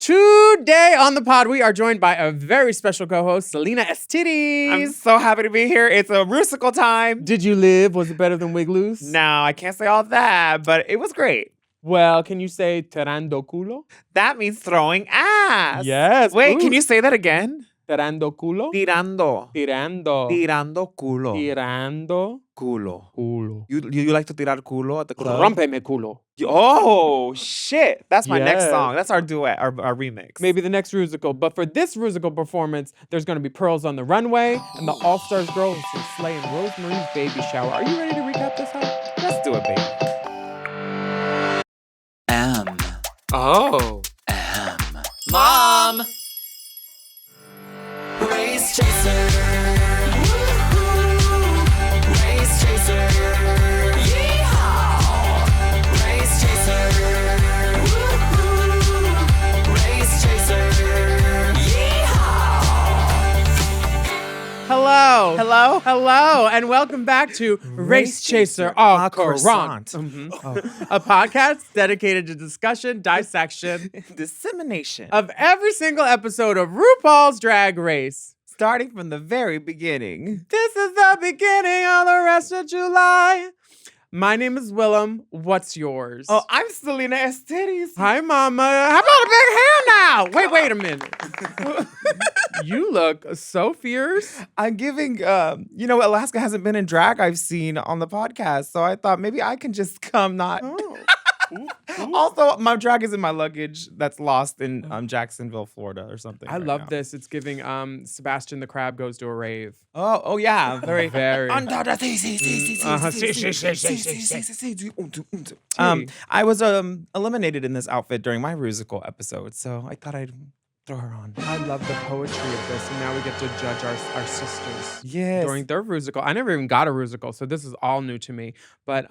Today on the pod, we are joined by a very special co-host, Salina Estitties. I'm so happy to be here. It's a Rusical time. Did you live? Was it better than Wig Loose? No, I can't say all that, but it was great. Well, can you say tirando culo? That means throwing ass. Yes. Wait, Ooh. can you say that again? Tirando culo? Tirando. Tirando. Tirando culo. Tirando Culo. culo. You like to tirar culo at the club? Rompeme culo. Oh, shit. That's my next Yes. song. That's our duet, our remix. Maybe the next Rusical. But for this Rusical performance, there's going to be pearls on the runway, and the All-Stars girls will slay in Rosemary's baby shower. Are you ready to recap this, huh? Let's do it, baby. Oh. Mom! Race chaser. Woo-hoo. Race chaser. Yeehaw! Race chaser. Woo-hoo. Race chaser. Yeehaw! Hello. Hello? Hello, and welcome back to Race Chaser au Courant. A podcast dedicated to discussion, dissection Dissemination. of every single episode of RuPaul's Drag Race. Starting from the very beginning. This is the beginning of the rest of July. My name is Willam. What's yours? Oh, I'm Salina Estitties. Hi, Mama. How about a big hair now? Wait a minute. You look so fierce. I'm giving, Alaska hasn't been in drag I've seen on the podcast. So I thought maybe I can just come not. Oh. Also, my drag is in my luggage that's lost in Jacksonville, Florida or something. I right love now. this. It's giving Sebastian the Crab goes to a rave. Oh yeah. Very. Very. Under the Gee. I was eliminated in this outfit during my Rusical episode, so I thought I'd throw her on. I love the poetry of this, and now we get to judge our sisters Yes. during their Rusical. I never even got a Rusical, so this is all new to me. But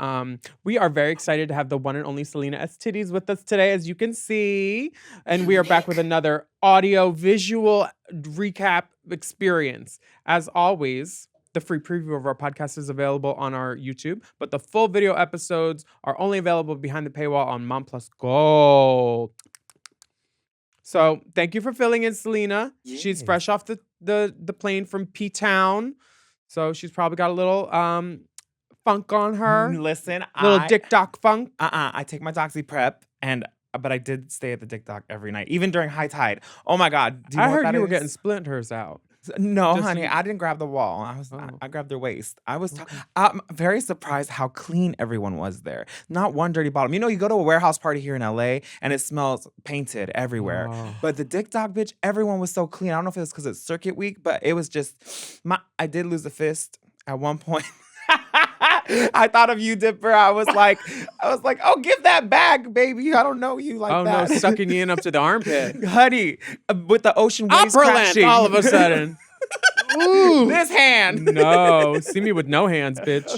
we are very excited to have the one and only Salina Estitties with us today, as you can see. And we are back with another audio-visual recap experience. As always, the free preview of our podcast is available on our YouTube, but the full video episodes are only available behind the paywall on Mom Plus Gold. So thank you for filling in, Salina. She's Yes. fresh off the plane from P-Town. So she's probably got a little funk on her. Listen, Little dick doc funk. I take my doxy prep, but I did stay at the dick doc every night, even during high tide. Oh my God! Do you I know what heard that you were is? getting splinters out. No, Just honey, you- I didn't grab the wall. Oh. I grabbed their waist. Okay. I'm very surprised how clean everyone was there. Not one dirty bottom. You go to a warehouse party here in LA and it smells painted everywhere. Oh. But the dick dog bitch, everyone was so clean. I don't know if it was because it's circuit week, but it was just I did lose a fist at one point. I thought of you, Dipper. I was like, oh, give that back, baby. I don't know you like Oh that. no, sucking you in up to the armpit. Honey, with the ocean waves Upper length crashing. all of a sudden. Ooh. This hand. No, see me with no hands, bitch.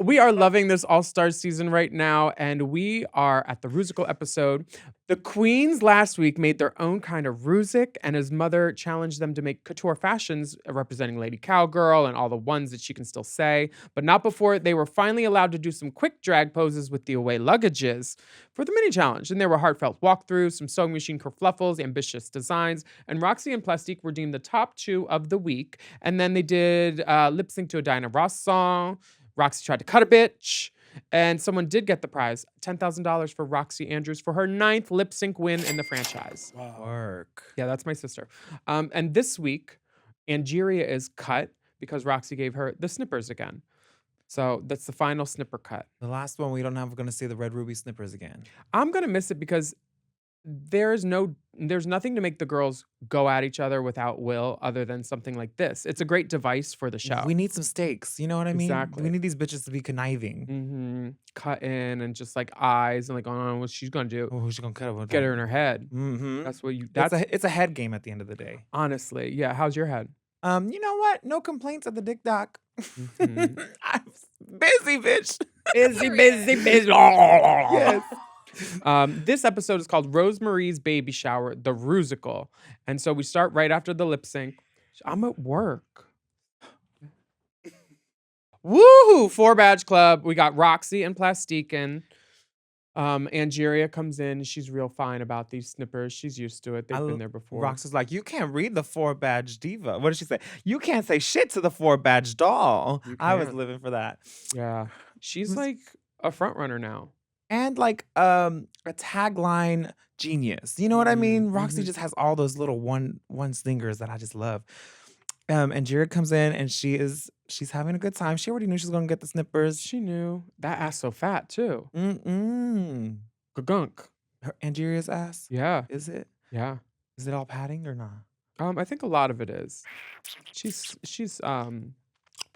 We are loving this All-Star season right now, and we are at the Rusical episode. The queens last week made their own kind of Rusic, and his mother challenged them to make couture fashions representing Lady Cowgirl and all the ones that she can still say, but not before they were finally allowed to do some quick drag poses with the away luggages for the mini challenge. And there were heartfelt walkthroughs, some sewing machine kerfluffles, ambitious designs, and Roxy and Plastique were deemed the top two of the week. And then they did lip sync to a Diana Ross song. Roxy tried to cut a bitch. And someone did get the prize, $10,000 for Roxy Andrews for her 9th lip sync win in the franchise. Work. Yeah, that's my sister. And this week, Angeria is cut because Roxy gave her the Snippers again. So that's the final Snipper cut. The last one, we're going to see the red Ruby Snippers again. I'm going to miss it because there's nothing to make the girls go at each other without will other than something like this. It's a great device for the show. We need some stakes. You know what I mean? Exactly. We need these bitches to be conniving. Mm-hmm. Cut in and just like eyes and like, oh, what she's going to do. Oh, who's she going to cut with? Get her in her head. Mm-hmm. That's what you, It's a head game at the end of the day. honestly. Yeah. How's your head? You know what? No complaints at the dick doc. Mhm. I'm busy, bitch. busy. Yes. This episode is called Rosemary's Baby Shower, the Rusical. And so we start right after the lip sync. I'm at work. Woohoo! 4 badge club. We got Roxy and Plastiquin. Angeria comes in. She's real fine about these snippers. She's used to it. They've been there before. Rox is like, you can't read the 4-badge diva. What did she say? You can't say shit to the 4-badge doll. I was can't. living for that. Yeah. She's like a front runner now. And like a tagline genius. You know what I mean? Roxy just has all those little one stingers that I just love. And Jared comes in and she's having a good time. She already knew she was gonna get the snippers. She knew. That ass so fat too. Gunk. Her Angeria's ass. Yeah. Is it? Yeah. Is it all padding or not? I think a lot of it is. She's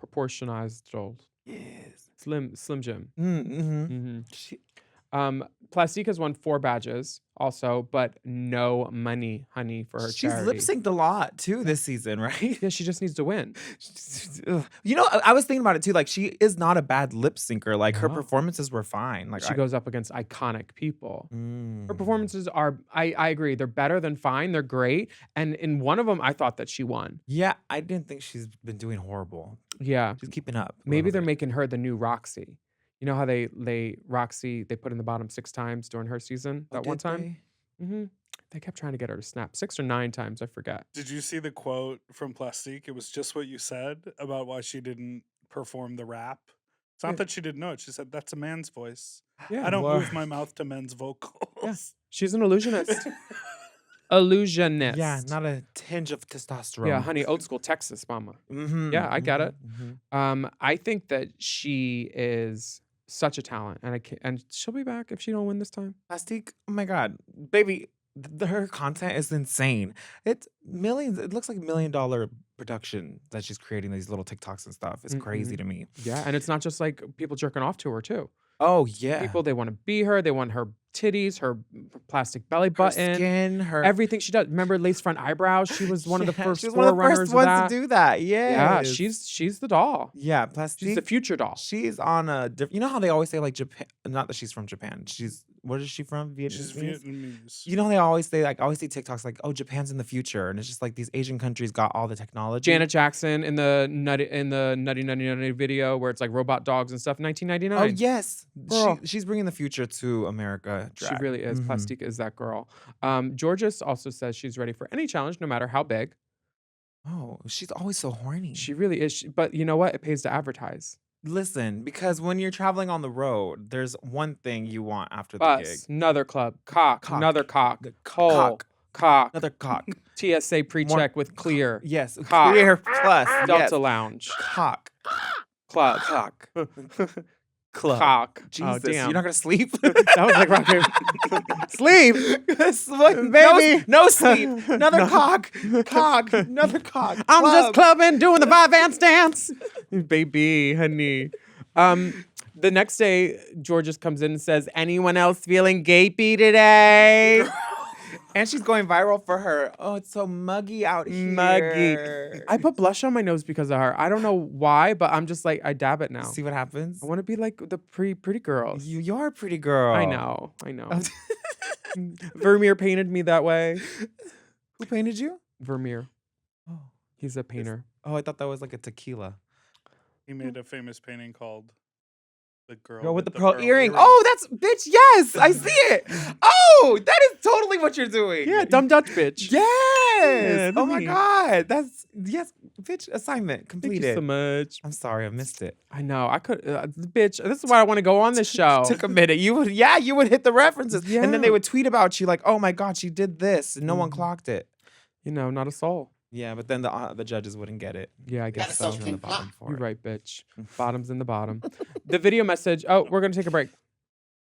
proportionized old. Yes. Slim Jim. She, Plastique has won 4 badges also, but no money, honey, for her she's charity. lip synced a lot too this season, right? Yeah, she just needs to win. You know, I was thinking about it too. Like, she is not a bad lip syncer. Like, her No. performances were fine. Like, She goes up against iconic people. Her Mm. performances are, I agree, they're better than fine. They're great. And in one of them, I thought that she won. Yeah, I didn't think she's been doing horrible. Yeah. She's keeping up. a Maybe little they're bit. making her the new Roxy. You know how Roxy, they put in the bottom 6 times during her season Oh, that one did time? they? They kept trying to get her to snap 6 or 9 times. I forget. Did you see the quote from Plastique? It was just what you said about why she didn't perform the rap. It's not Yeah. that she didn't know it. She said, that's a man's voice. Yeah. I don't Word. move my mouth to men's vocals. She's an illusionist. Illusionist. Yeah, not a tinge of testosterone. Yeah, honey, old school Texas mama. Mhm, Yeah, I get it. mhm. I think that she is such a talent, and she'll be back if she don't win this time. Plastique, oh my God, baby, her content is insane. It's millions. It looks like $1 million production that she's creating these little TikToks and stuff. It's crazy to me. Yeah, and it's not just like people jerking off to her too. Oh yeah, People, they want to be her. They want her titties, her plastic belly her button, skin, her everything she does. Remember lace front eyebrows? She was one of the Yeah, first she was one of the forerunners first of ones that. to do that. Yeah, Yes. she's the doll. yeah, She's Plastique. the future doll. She's on a different. You know how they always say like Japan? Not that she's from Japan. Where is she from? She's Vietnamese. Vietnamese. You know they always say like I always see TikToks like, oh, Japan's in the future, and it's just like these Asian countries got all the technology. Janet Jackson in the nutty video where it's like robot dogs and stuff. 1999. Oh yes, Girl. she's bringing the future to America. She drag. really is. Mhm. Plastique is that girl. Georges also says she's ready for any challenge, no matter how big. Oh, she's always so horny. She really is. But you know what? It pays to advertise. Listen, because when you're traveling on the road, there's one thing you want after the gig. Bus, another club, cock, Cock. another cock, The hole, cock. cock, Another cock. TSA pre-check with clear, Yes, Cock. clear plus. Delta Yes. Lounge, Cock. club, Cock. Club. cock. Jesus, Oh, damn. you're not gonna sleep. That was like rock paper. Sleep. Baby. No sleep. Another cock. Cock. Another cock. I'm just Club. clubbing, doing the 5 ants dance. Baby, honey. The next day, Georges comes in and says, anyone else feeling gapey today? And she's going viral for her. Oh, it's so muggy out here. Muggy. I put blush on my nose because of her. I don't know why, but I'm just like, I dab it now. See what happens? I want to be like the pretty girls. You're a pretty girl. I know. Vermeer painted me that way. Who painted you? Vermeer. Oh. He's a painter. Oh, I thought that was like a tequila. He made a famous painting called The Girl, Girl with the pearl earring. Oh, that's bitch. Yes, I see it. Oh, that is totally what you're doing. Yeah, dumb Dutch bitch. Yes. Yeah, Oh my me. God. That's yes, bitch. Assignment Thank completed. you so much. I'm sorry, I missed it. I know. I could, bitch. This is why I want to go on this show. Took a minute. You would hit the references, and then Yeah. they would tweet about you like, "Oh my God, she did this," and no one Mhm. clocked it. You know, not a soul. Yeah, but then the judges wouldn't get it. Yeah, I guess so. You're on the bottom for You're it. right, bitch. Bottom's in the bottom. The video message. Oh, we're gonna take a break.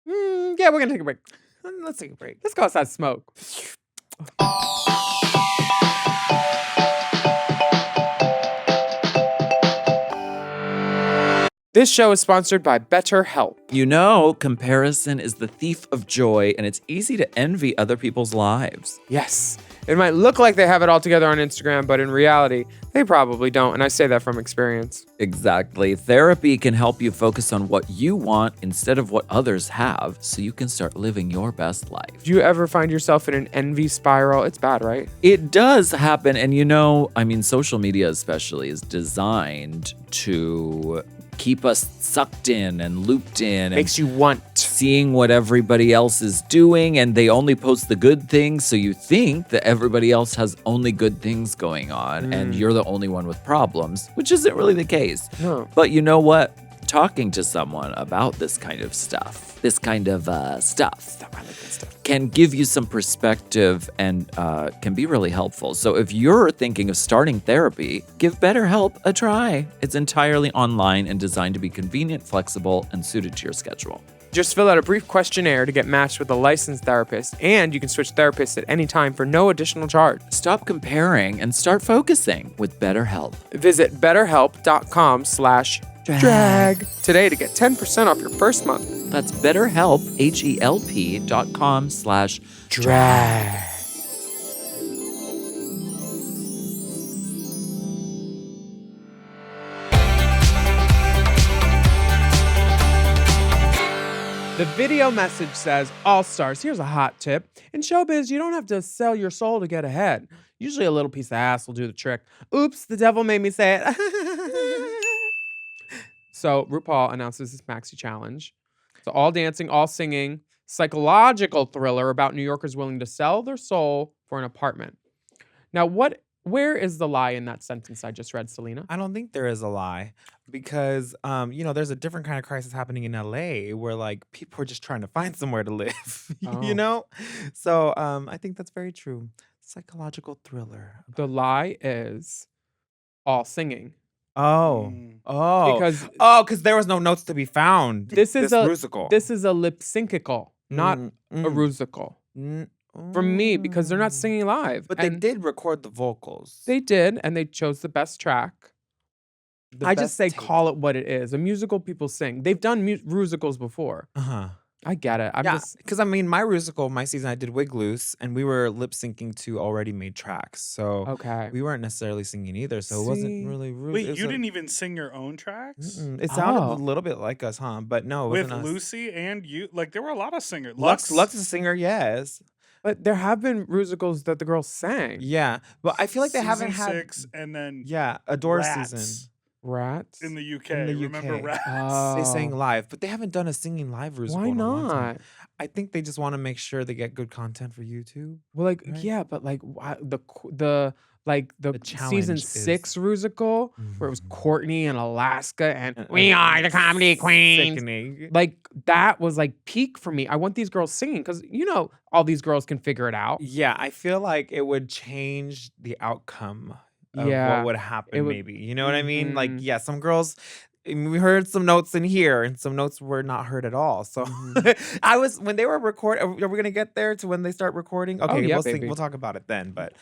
Yeah, we're gonna take a break. Let's take a break. Let's go outside smoke. This show is sponsored by BetterHelp. You know, comparison is the thief of joy, and it's easy to envy other people's lives. Yes, it might look like they have it all together on Instagram, but in reality, they probably don't. And I say that from experience. Exactly. Therapy can help you focus on what you want instead of what others have, so you can start living your best life. Do you ever find yourself in an envy spiral? It's bad, right? It does happen, and you know, I mean, social media especially is designed to keep us sucked in and looped in. Makes and you want. seeing what everybody else is doing, and they only post the good things, so you think that everybody else has only good things going on and you're the only one with problems, which isn't really the case. No. But you know what? Talking to someone about this kind of stuff, can give you some perspective and can be really helpful. So if you're thinking of starting therapy, give BetterHelp a try. It's entirely online and designed to be convenient, flexible, and suited to your schedule. Just fill out a brief questionnaire to get matched with a licensed therapist, and you can switch therapists at any time for no additional charge. Stop comparing and start focusing with BetterHelp. Visit betterhelp.com/drag today to get 10% off your first month. That's BetterHelp, HELP.com/drag. The video message says, All Stars, here's a hot tip. In showbiz, you don't have to sell your soul to get ahead. Usually a little piece of ass will do the trick. Oops, the devil made me say it. So RuPaul announces this maxi challenge. So all dancing, all singing, psychological thriller about New Yorkers willing to sell their soul for an apartment. Now, where is the lie in that sentence I just read, Salina? I don't think there is a lie because, there's a different kind of crisis happening in LA where like people are just trying to find somewhere to live, Oh. you know? So I think that's very true. Psychological thriller. The lie is all singing. Oh. Mm. Oh. Because because there was no notes to be found. This is a- Rusical. this is a lip syncical, not a Rusical. For me, because they're not singing live. But they and did record the vocals. They did, and they chose the best track. The I just best say take. call it what it is. A musical people sing. They've done musicals before. Uh-huh. I get it. I'm Yeah, just because my Rusical, my season, I did Wig Loose, and we were lip syncing to already made tracks. So okay. we weren't necessarily singing either. So it See? wasn't really Rusical. Wait, you didn't even sing your own tracks? It sounded Oh. a little bit like us, huh? But no, it With wasn't us. Lucy and you? Like, there were a lot of singers. Lux is a singer, yes. But there have been musicals that the girls sang. Yeah, but I feel like they haven't Season had. 6 and then Yeah, Adore Rats season. Rats. in the UK. In the Remember UK. Rats? They sang Oh. live, but they haven't done a singing live Rusical. Why in a long time. not? I think they just want to make sure they get good content for YouTube. Well, like Right. yeah, but like the The season challenge 6 Rusical where it was Mhm. Courtney in Alaska and And- we and are the comedy queens. Sickening. Like that was like peak for me. I want these girls singing because all these girls can figure it out. Yeah, I feel like it would change the outcome of Yeah, what would happen, would- maybe. You know what I mean? Like, Mhm. yeah, some girls, we heard some notes in here and some notes were not heard at all. So Mhm. when they were recording, are we going to get there to when they start recording? Okay, yeah, we'll baby. we'll talk about it then. But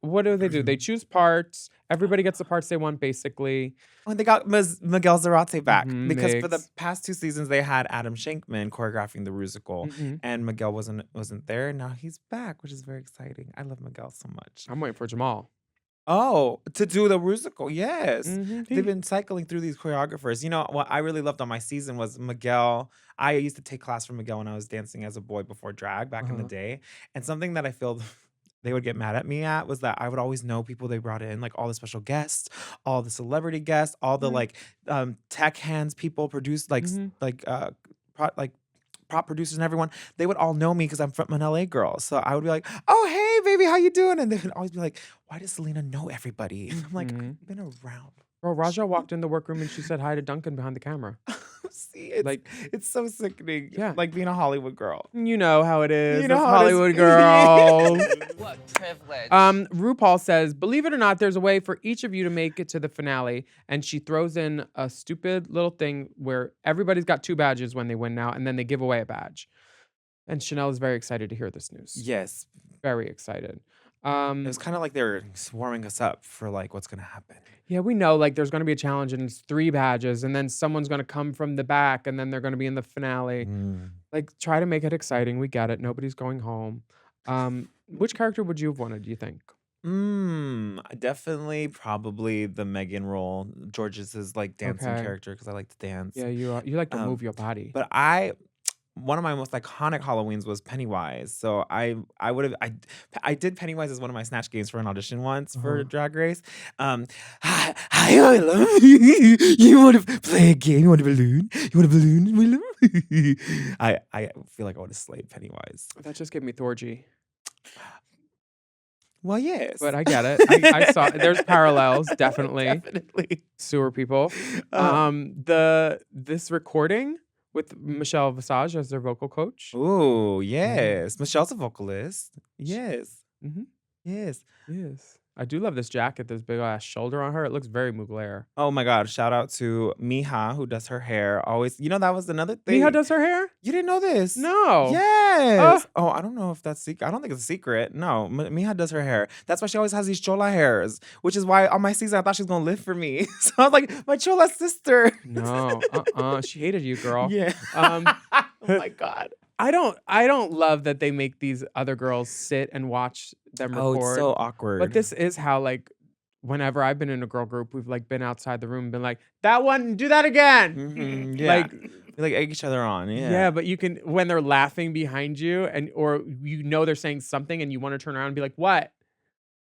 What do? They choose parts. Everybody gets the parts they want, basically. when they got Miguel Zarate back, Mhm, because for the Migs. past 2 seasons, they had Adam Shankman choreographing the Rusical. Mhm. And Miguel wasn't there. Now he's back, which is very exciting. I love Miguel so much. I'm waiting for Jamal. Oh, to do the Rusical, yes. Mhm. They've been cycling through these choreographers. You know, what I really loved on my season was Miguel. I used to take class from Miguel when I was dancing as a boy before drag back in the Uh-huh. day. And something that I feel they would get mad at me at was that I would always know people they brought in, like all the special guests, all the celebrity guests, all the Mhm. tech hands people produced, Mhm. prop producers and everyone. They would all know me because I'm from an LA girl. So I would be like, "Oh, hey, baby, how you doing?" And they would always be like, "Why does Salina know everybody?" And I'm like, Mhm. "I've been around." Bro, Raja walked in the workroom and she said hi to Duncan behind the camera. See, it's Like- it's so sickening. Yeah. Like being a Hollywood girl. You know how it is. You know us how it is. Hollywood girls. What privilege. RuPaul says, believe it or not, there's a way for each of you to make it to the finale. And she throws in a stupid little thing where everybody's got 2 badges when they win now, and then they give away a badge. And Shannel is very excited to hear this news. Yes. Very excited. It was kind of like they were warming us up for like what's gonna happen. Yeah, we know like there's gonna be a challenge and it's 3 badges, and then someone's gonna come from the back, and then they're gonna be in the finale. Like, try to make it exciting. We get it. Nobody's going home. Which character would you have wanted, do you think? Definitely probably the Megan role. George's is like dancing Okay. character because I like to dance. Yeah, you like to Um, move your body. But I one of my most iconic Halloweens was Pennywise. So I did Pennywise as one of my snatch games for an audition once for Drag Race. Hi Willam. You want to play a game? You want a balloon? You want a balloon, Willam? I feel like I would have slayed Pennywise. That just gave me Thorgy. Well, yes. But I get it. I saw there's parallels, definitely. Definitely. Sewer people. This recording with Michelle Visage as their vocal coach. Oh, yes. Michelle's a vocalist. Yes. Mhm. Yes. Yes. I do love this jacket, this big ass shoulder on her. It looks very Mugler. Oh my God. Shout out to Miha, who does her hair. Always, that was another thing. Miha does her hair? You didn't know this? No. Yes. Oh, I don't know if that's secret. I don't think it's a secret. No, Miha does her hair. That's why she always has these chola hairs, which is why on my season I thought she was gonna live for me. So I was like, my chola sister. No. She hated you, girl. Yeah. Oh my God. I don't love that they make these other girls sit and watch them record. Oh, it's so awkward. But this is how, like, whenever I've been in a girl group, we've like been outside the room and been like, that one, do that again. Mhm, yeah. Like, Like egg each other on. Yeah. yeah, but you can, when they're laughing behind you or they're saying something and you want to turn around and be like, what?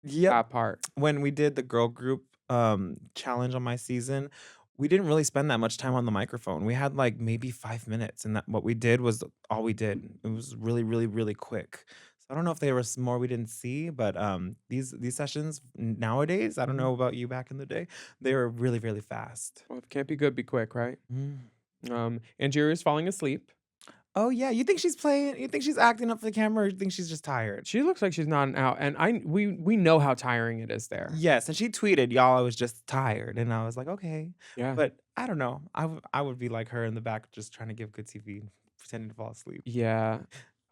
Yep. That part. When we did the girl group challenge on my season, we didn't really spend that much time on the microphone. We had like maybe 5 minutes, and what we did was all we did. It was really, really, really quick. So I don't know if there was more we didn't see, but these sessions nowadays, I don't know about you back in the day, they were really, really fast. Well, if it can't be good, be quick, right? Mm. Angeria's falling asleep. Oh yeah, you think she's playing? You think she's acting up for the camera, or you think she's just tired? She looks like she's nodding out, and we know how tiring it is there. Yes, and she tweeted, "Y'all, I was just tired," and I was like, okay, Yeah. but I don't know. I would be like her in the back, just trying to give good TV, pretending to fall asleep. Yeah.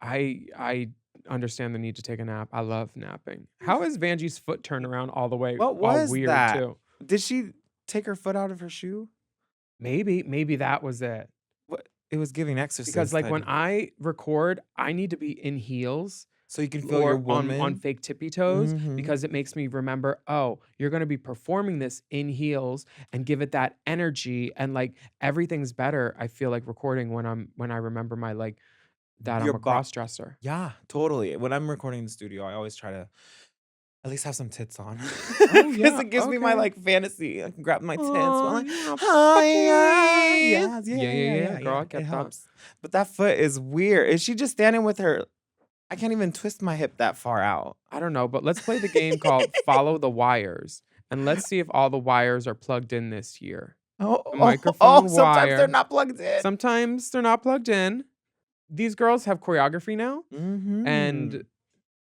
I understand the need to take a nap. I love napping. How is Vanjie's foot turned around all the way? What all was weird that? too? Did she take her foot out of her shoe? Maybe that was it. What? It was giving exercise. Because like when I record, I need to be in heels so you can feel or your woman on fake tippy toes Mhm. because it makes me remember, oh, you're going to be performing this in heels and give it that energy and like everything's better. I feel like recording when I remember my like that Your I'm a bo- cross dresser. Yeah, totally. When I'm recording in the studio, I always try to at least have some tits on. Oh, Because yeah, it gives me my okay. like fantasy. I can grab my tits. Oh, while yeah, hi, yes. yeah, Girl, I it get that. helps. But that foot is weird. Is she just standing with her? I can't even twist my hip that far out. I don't know, but let's play the game called Follow the Wires. And let's see if all the wires are plugged in this year. Oh, microphone sometimes wire. they're not plugged in. Sometimes they're not plugged in. These girls have choreography now, Mhm. and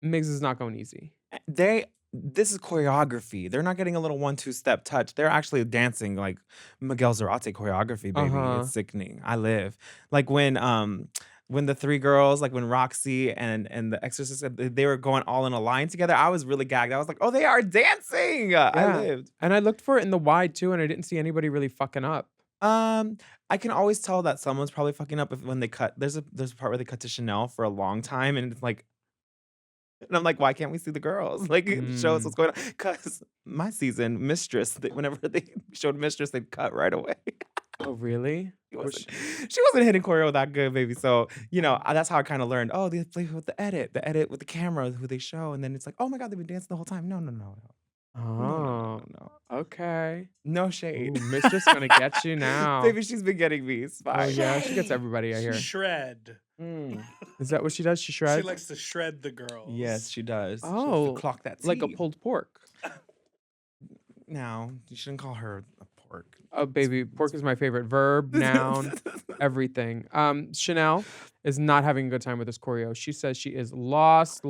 Migs is not going easy. This is choreography. They're not getting a little 1-2 step touch. They're actually dancing like Miguel Zarate choreography, baby. Uh-huh. It's sickening. I live. Like when the three girls, like when Roxy and the Exorcist, they were going all in a line together, I was really gagged. I was like, oh, they are dancing. I Yeah. lived. And I looked for it in the wide too, and I didn't see anybody really fucking up. I can always tell that someone's probably fucking up when they cut. There's a part where they cut to Shannel for a long time, and it's like, and I'm like, why can't we see the girls? Like, show us what's going on. Because my season, Mistress, whenever they showed Mistress, they'd cut right away. Oh, really? She wasn't hitting choreo that good, baby. So, that's how I kind of learned. Oh, they play with the edit with the camera, who they show. And then it's like, oh my God, they've been dancing the whole time. No. Oh, No. okay. No shade. Ooh, Mistress gonna get you now. Baby, she's been getting me. It's Oh fine. yeah, she gets everybody. I hear. Shred. Mm. Is that what she does? She shreds She likes to shred the girls. Yes, she does. She has to Oh, clock that like a tea. pulled pork. No, you shouldn't call her a pork. Oh, baby, pork is my favorite verb, noun, everything. Shannel is not having a good time with this choreo. She says she is lost.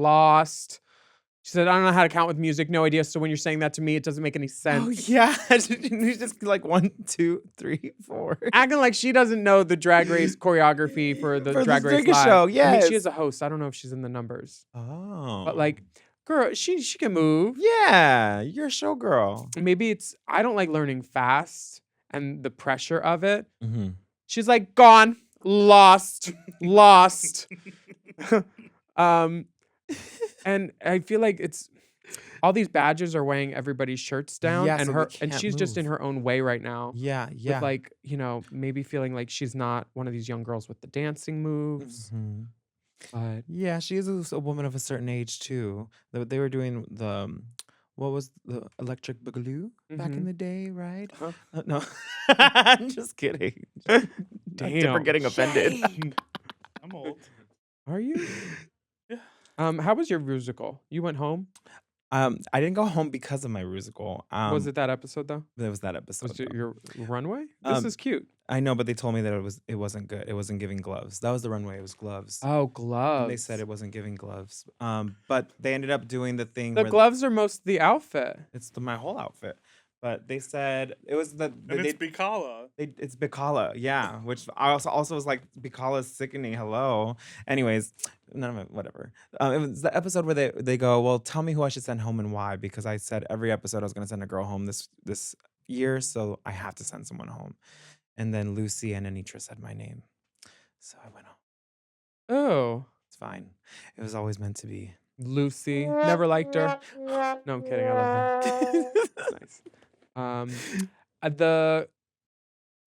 She said, I don't know how to count with music, no idea. So when you're saying that to me, it doesn't make any sense. Oh yeah, she's just like 1, 2, 3, 4. Acting like she doesn't know the drag race choreography for the For Drag the Race Drag Live. show, I mean, yes. she is a host. I don't know if she's in the numbers, Oh, but like, girl, she can move. yeah, you're a showgirl. Maybe I don't like learning fast and the pressure of it. Mm-hmm. She's like, gone, lost. And I feel like all these badges are weighing everybody's shirts down, Yeah, and so they and can't she's just in move. her own way right now. Yeah, With yeah. like, maybe feeling like she's not one of these young girls with the dancing moves. Mhm. But Yeah, she is a woman of a certain age too. They were doing what was the Electric Boogaloo back in Mhm. the day, right? Huh? No, I'm just kidding. Dipper Damn. getting offended. I'm old. Are you? Yeah. How was your musical? You went home? I didn't go home because of my Rusical. Was it that episode though? There was that episode. Was it though. your runway? This Um, is cute. I know, but they told me that it wasn't good. It wasn't giving gloves. That was the runway. It was gloves. Oh, And gloves. they said it wasn't giving gloves. But they ended up doing the thing The where gloves are most the outfit. it's my whole outfit. But they said it was And it's Bicala. it's Bicala, yeah. Which I also was like, Bicala's sickening. Hello. Anyways, none of it, whatever. It was the episode where they go, well, tell me who I should send home and why, because I said every episode I was gonna send a girl home this year, so I have to send someone home. And then Lucy and Anitra said my name, so I went home. Oh, It's fine. It was always meant to be. Lucy. Never liked her. No, I'm kidding. I love her. Nice.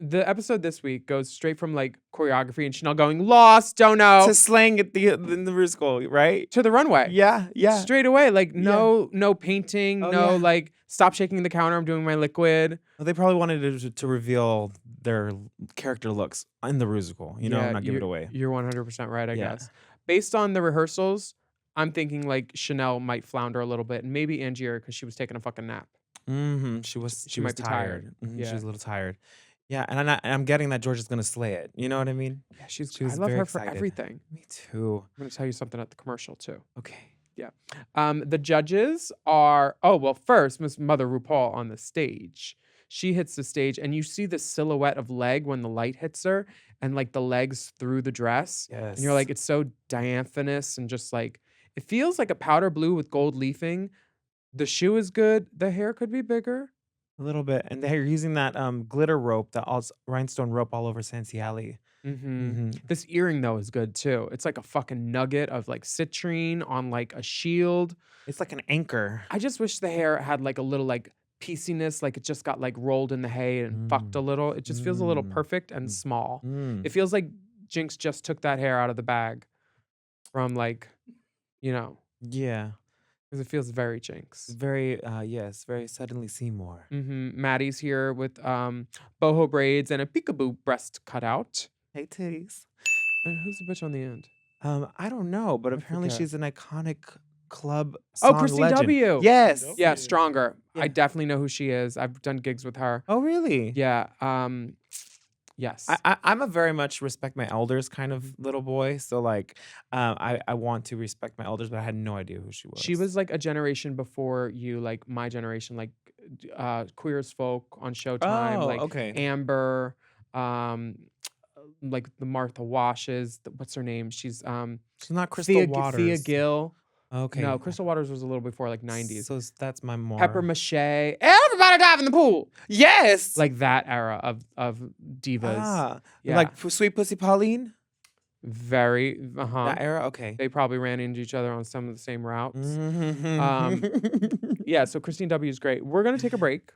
The episode this week goes straight from like choreography and Shannel going lost, don't know, To slang at in the Rusical, right? to the runway. Yeah, yeah. Straight away, like Yeah. no painting, Oh, no yeah. like stop shaking the counter. I'm doing my liquid. Well, they probably wanted to reveal their character looks in the Rusical, not give it away. You're 100% right, I Yeah. guess. Based on the rehearsals, I'm thinking like Shannel might flounder a little bit, and maybe Angier because she was taking a fucking nap. She was She was might be tired. She Yeah. was a little tired. Yeah, and I'm getting that George is gonna slay it. You know what I mean? Yeah, She I was love very her for excited. everything. Me too. I'm gonna tell you something at the commercial too. Okay. The judges are first Miss Mother RuPaul on the stage. She hits the stage and you see the silhouette of leg when the light hits her and like the legs through the dress. Yes. And you're like, it's so diaphanous and just like it feels like a powder blue with gold leafing. The shoe is good. The hair could be bigger. a little bit, and they're using that glitter rope, that rhinestone rope all over Sancy Alley. This earring though is good too. It's like a fucking nugget of like citrine on like a shield. It's like an anchor. I just wish the hair had like a little like pieciness, like it just got like rolled in the hay and fucked a little. It just feels a little perfect and small. Mm. It feels like Jinx just took that hair out of the bag from like, Yeah. because it feels very Jinx. Very very suddenly Seymour. Maddie's here with boho braids and a peekaboo breast cutout. Hey titties. And who's the bitch on the end? I don't know, but I apparently forget. she's an iconic club Oh, song Christine legend. W. Yes. Nope. Yeah, Yeah. Stronger. Yeah. I definitely know who she is. I've done gigs with her. Oh really? Yeah. Yes. I'm a very much respect my elders kind of little boy. So like I want to respect my elders, but I had no idea who she was. She was like a generation before you, like my generation, like Queer as Folk on Showtime, Oh, like okay. Amber, like the Martha Washes. What's her name? She's She's not Crystal Thea Waters. Gill. Okay. No, Crystal Waters was a little before, like 90s. So that's my more. Pepper Mache. Everybody dive in the pool. Yes. Like that era of divas. Ah, Yeah. like Sweet Pussy Pauline. Very. That era. Okay. They probably ran into each other on some of the same routes. Mhm. Yeah, so Christine W is great. We're going to take a break.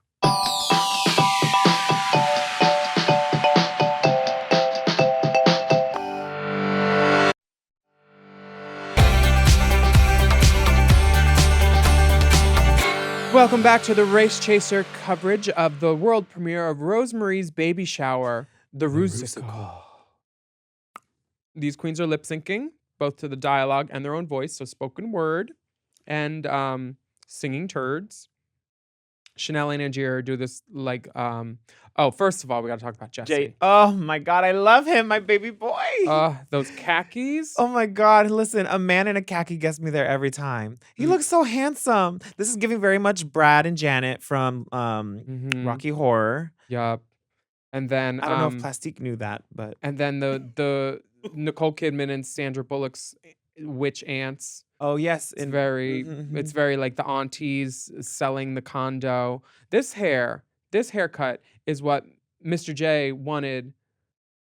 Welcome back to the Race Chaser coverage of the world premiere of Rosemary's Baby Shower, the Rusical. These queens are lip syncing, both to the dialogue and their own voice, so spoken word and singing turds. Shannel and Angier do this like, first of all, we got to talk about Jesse. Jay. Oh my God, I love him, my baby boy. Those khakis. Oh my God, listen, a man in a khaki gets me there every time. He looks so handsome. This is giving very much Brad and Janet from Rocky Horror. Yup. And then I don't know if Plastique knew that, but and then the Nicole Kidman and Sandra Bullock's witch aunts. oh yes, It's very like the aunties selling the condo. This haircut is what Mr. J wanted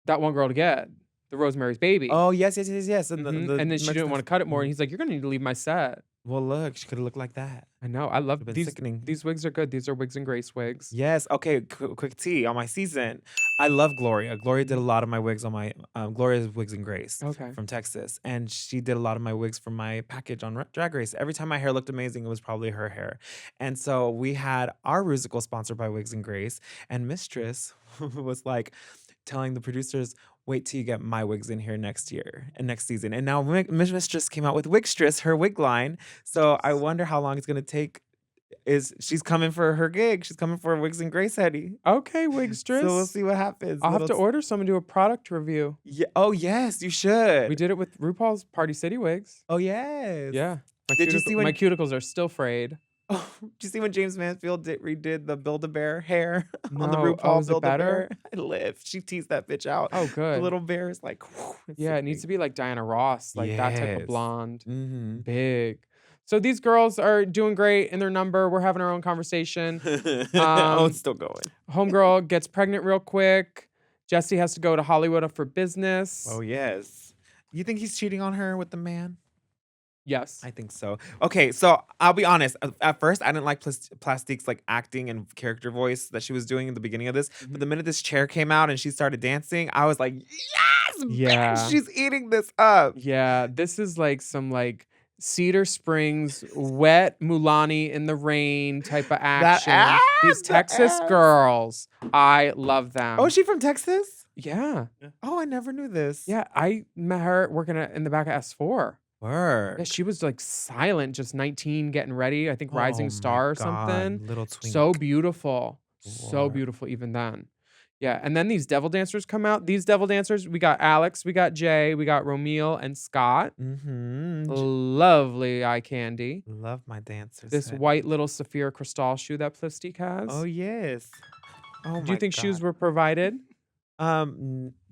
that one girl to get, the Rosemary's Baby. oh yes. And, And then she didn't want to cut it more, and he's like, "You're gonna need to leave my set." Well, look, she could have looked like that. I know. I love Would've been these. sickening. These wigs are good. These are Wigs and Grace wigs. Yes. Okay. Quick tea on my season. I love Gloria. Gloria did a lot of my wigs on my Gloria's Wigs and Grace Okay. from Texas, and she did a lot of my wigs for my package on Drag Race. Every time my hair looked amazing, it was probably her hair. And so we had our Rusical sponsored by Wigs and Grace, and Mistress was like telling the producers, "Wait till you get my wigs in here next year and next season." And now Mistress came out with Wigstress, her wig line. So I wonder how long it's gonna take. She's coming for her gig? She's coming for Wigs and Grace, Hetty. Okay, Wigstress. So we'll see what happens. I'll have to Little- order some and do a product review. Yeah. Oh yes, you should. We did it with RuPaul's Party City wigs. Oh yes. Yeah. Did you see when- my cuticles are still frayed? Oh, did you see when James Mansfield redid the Build-A-Bear hair on the No. RuPaul Oh, is it Build-A-Bear? better? I live. She teased that bitch out. Oh, The good. little bear is like, Yeah, it needs to be like Diana Ross, like that type of Yes. blonde. Mm-hmm. Big. So these girls are doing great in their number. We're having our own conversation. Oh, it's still going. Homegirl gets pregnant real quick. Jesse has to go to Hollywood for business. Oh yes. You think he's cheating on her with the man? Yes. I think so. Okay, so I'll be honest. At first, I didn't like Plastique's like acting and character voice that she was doing in the beginning of this. But the minute this chair came out and she started dancing, I was like, yes, Yeah. bitch, she's eating this up. Yeah, this is like some like Cedar Springs wet Mulani in the rain type of action. These the Texas ass. girls, I love them. Oh, is she from Texas? Yeah. Oh, I never knew this. Yeah, I met her working in the back of S4. Word. Yeah, she was like silent, just 19, getting ready. I think Rising Oh, my Star or God, something. Little twink. So beautiful. So Lord. beautiful even then. Yeah, and then these devil dancers come out. These devil dancers, we got Alex, we got Jay, we got Romeo and Scott. Mm-hmm. Lovely eye candy. Love my dancers. This white little Saphira Crystal shoe that Plastique has. Oh yes. Oh Do you my think shoes God. were provided?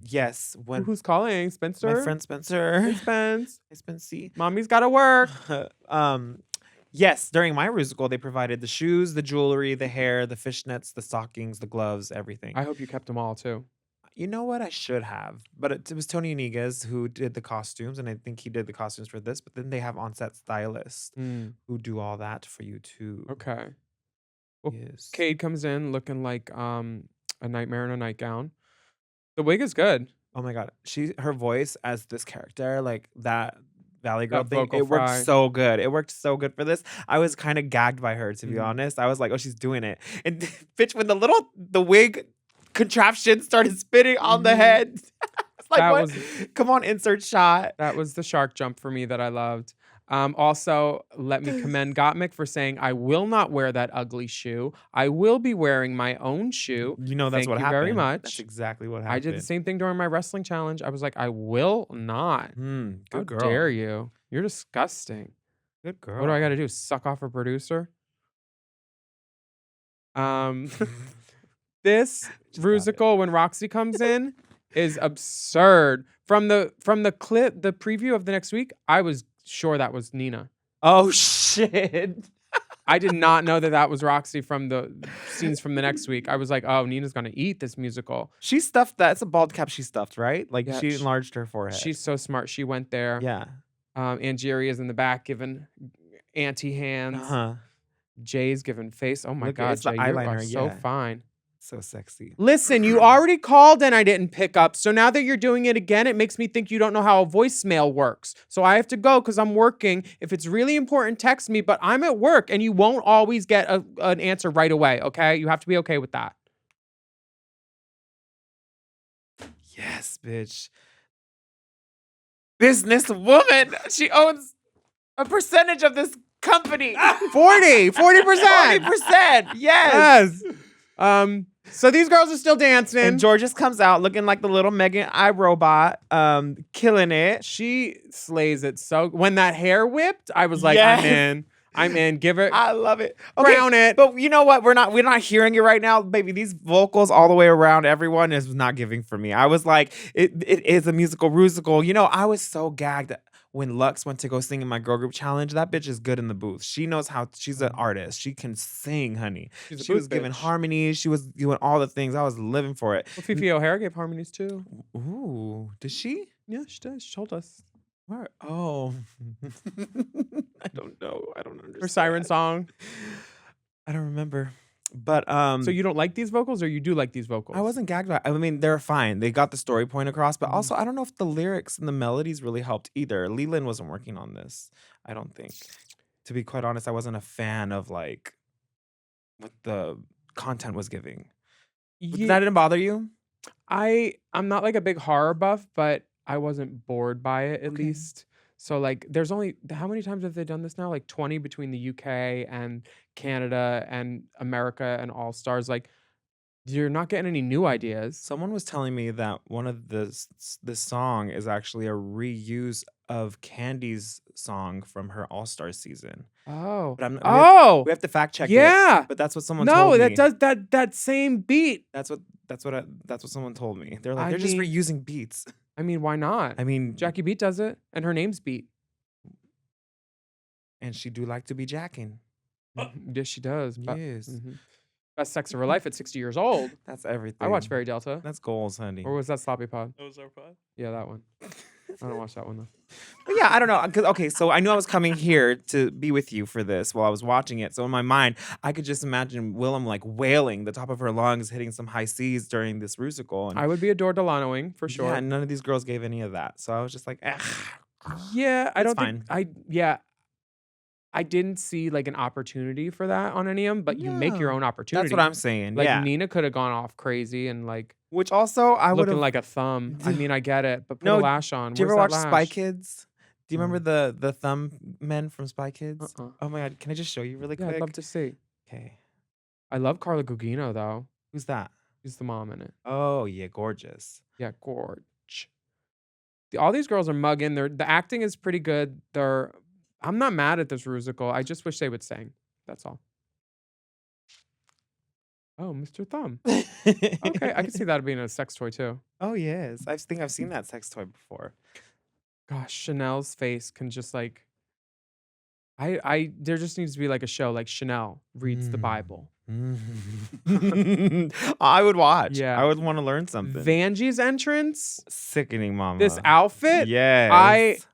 Yes. When Who's calling? Spencer? my friend Spencer. Hey, Spence. Hey, Spency. Mommy's got to work. Yes, during my Rusical, they provided the shoes, the jewelry, the hair, the fishnets, the stockings, the gloves, everything. I hope you kept them all too. You know what? I should have. But it was Tony Inigas who did the costumes, and I think he did the costumes for this. But then they have on-set stylists who do all that for you too. Okay. Well, Yes. Cade comes in looking like a nightmare in a nightgown. The wig is good. Oh my God. Her voice as this character, like that Valley Girl That thing, vocal it worked fry. so good. It worked so good for this. I was kind of gagged by her, to be Mhm. honest. I was like, oh, she's doing it. And bitch, when the wig contraption started spinning on the Mhm. head. It's like, That what? was- Come on, insert shot. That was the shark jump for me that I loved. Also, let me commend Gottmik for saying, I will not wear that ugly shoe. I will be wearing my own shoe. You know, that's Thank what you happened. very much. That's exactly what happened. I did the same thing during my wrestling challenge. I was like, I will not. Good How girl. dare you? You're disgusting. Good girl. What do I got to do? Suck off a producer? This Just got it. Rusical when Roxy comes in is absurd. From the clip, the preview of the next week, I was sure that was Nina. Oh, shit. I did not know that was Roxy from the scenes from the next week. I was like, oh, Nina's gonna eat this musical. She stuffed that. It's a bald cap she stuffed, right? Like, Yeah, she sh- enlarged her forehead. She's so smart. She went there. Yeah. Angeria is in the back giving auntie hands. Uh-huh. Jay's giving face. Oh my Look, God, it's the Jay, you are eyeliner, so yeah. fine. So sexy. Listen, you already called and I didn't pick up. So now that you're doing it again, it makes me think you don't know how a voicemail works. So I have to go because I'm working. If it's really important, text me, but I'm at work and you won't always get an answer right away, okay? You have to be okay with that. Yes, bitch. Businesswoman. She owns a percentage of this company. 40%. 40%. Yes. Yes. So these girls are still dancing. And Georges comes out looking like the little Megan iRobot, killing it. She slays it so. When that hair whipped, I was like, Yes. I'm in. I'm in. Give it. I love it. Crown it. But you know what? We're not hearing it right now, baby. These vocals all the way around, everyone is not giving for me. I was like, it is a musical Rusical. You know, I was so gagged when Lux went to go sing in my girl group challenge. That bitch is good in the booth. She knows how. She's an artist. She can sing, honey. She's a She was booth giving bitch. harmonies. She was doing all the things. I was living for it. Well, Fifi O'Hara gave harmonies too. Ooh, did she? Yeah, she did. She told us. Where? Oh. I don't know. I don't understand. Her siren song. I don't remember. But So you don't like these vocals, or you do like these vocals? I wasn't gagged by. I mean, they're fine. They got the story point across, but Mhm. also I don't know if the lyrics and the melodies really helped either. Leland wasn't working on this. I don't think. To be quite honest, I wasn't a fan of like what the content was giving. Yeah, That didn't bother you? I'm not like a big horror buff, but I wasn't bored by it at Okay. least. So like, there's only how many times have they done this now? Like 20 between the UK and Canada and America and All Stars. Like, you're not getting any new ideas. Someone was telling me that one of this song is actually a reuse of Candy's song from her All Star season. Oh, But oh, we have to fact check it. yeah. But that's what someone No, told me. that does that same beat. That's what someone told me. They're like I they're just mean- reusing beats. I mean, why not? I mean, Jackie Beat does it, and her name's Beat. and she do like to be jacking. Yes, she does. But, Yes. mhm. Best sex of her life at 60 years old. That's everything. I watch Fairy Delta. That's goals, honey. Or was that Sloppy Pod? That was our pod. Yeah, that one. I don't watch that one though. But yeah, I don't know. Okay, so I knew I was coming here to be with you for this while I was watching it. So in my mind, I could just imagine Willam like wailing the top of her lungs, hitting some high C's during this Rusical. And I would be a Dor Delanoing for sure. yeah, none of these girls gave any of that. So I was just like, Yeah, I It's don't think I didn't see like an opportunity for that on any of them, but you make your No. own opportunity. That's what I'm saying. Like yeah. Nina could have gone off crazy and like Which also I would looking have. like a thumb. I mean, I get it, but put No, a lash on. Do you ever Where's watch that Spy lash? Kids? Do you remember the thumb men from Spy Kids? Uh-uh. Oh my god, can I just show you really Yeah, quick? I'd love to see. Okay. I love Carla Gugino though. Who's that? She's the mom in it. Oh yeah, gorgeous. Yeah, gorge. All these girls are mugging. The acting is pretty good. I'm not mad at this Rusical. I just wish they would sing. That's all. Oh, Mr. Thumb. Okay, I can see that being a sex toy too. Oh yes, I think I've seen that sex toy before. Gosh, Chanel's face can just like there just needs to be like a show like Shannel reads the Bible. I would watch. Yeah. I would want to learn something. Vanjie's entrance, Sickening, mama. this outfit, Yes.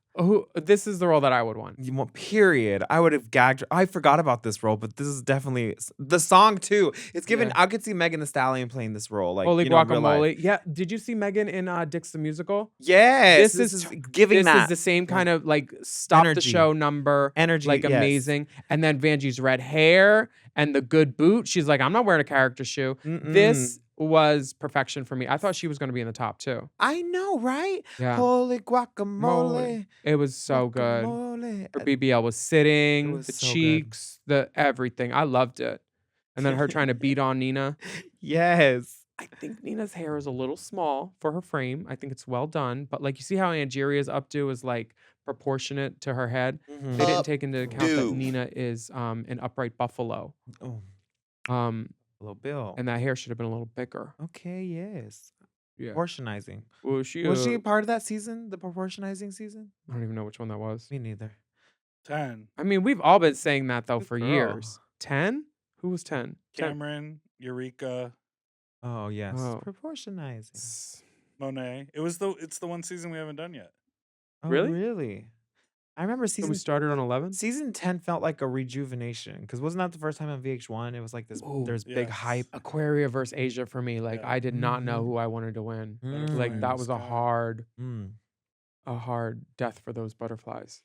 this is the role that I would want. You want period. I would have gagged. I forgot about this role, but this is definitely the song too. It's given. Yeah. I could see Megan Thee Stallion playing this role. Like Holy you know, in real life. guacamole. Yeah. Did you see Megan in Dix the Musical? Yes. This This is is giving This that is the same kind of like stop the energy. show number. energy. Like yes. amazing. And then Vanjie's red hair and the good boot. She's like, I'm not wearing a character shoe. This was perfection for me. I thought she was going to be in the top too. I know, right? Yeah. Holy guacamole. It was so good. Guacamole. Her BBL was sitting, was the so good. cheeks, the everything. I loved it. And then her trying to beat on Nina. Yes. I think Nina's hair is a little small for her frame. I think it's well done. But like you see how Angeria's updo is like proportionate to her head. They didn't take into account that Updo. Nina is an upright buffalo. Oh, Um, little Bill. and that hair should have been a little bigger. Okay, yes. Yeah. Proportionizing. Was she Was she part of that season? The proportionizing season? I don't even know which one that was. Me neither. 10. I mean, we've all been saying that though Good for girl. years. 10? Who was 10? 10. Cameron, Eureka, Oh yes. Oh. Proportionizing. Monet. It's the one season we haven't done yet. Oh, Really? Really? I remember So season we started on 11? season 10 felt like a rejuvenation because wasn't that the first time on VH1? It was like this. Ooh, There's big yes. hype. Aquaria versus Asia for me. Like Yeah. I did not know Mhm. who I wanted to win. Mm. Like that was a Sky. hard death for those butterflies.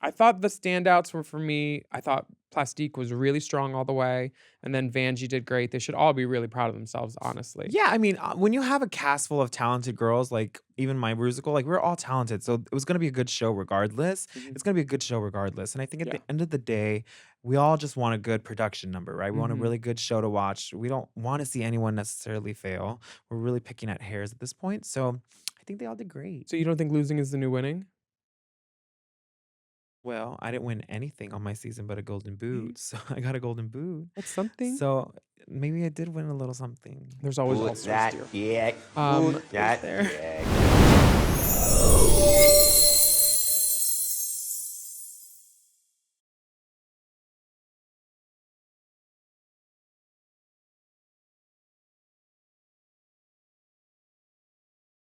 I thought the standouts were for me. I thought Plastique was really strong all the way, and then Vanjie did great. They should all be really proud of themselves, honestly. Yeah, I mean, when you have a cast full of talented girls, like even my Rusical, like we're all talented, so it was gonna be a good show regardless. Mhm. It's gonna be a good show regardless, and I think at Yeah. the end of the day, we all just want a good production number, right? We want a Mhm. really good show to watch. We don't want to see anyone necessarily fail. We're really picking at hairs at this point, so I think they all did great. So you don't think losing is the new winning? Well, I didn't win anything on my season but a golden boot, so I got a golden boot. That's something. So maybe I did win a little something. There's always all Put stars that dear. dick. Um, Put that there. dick.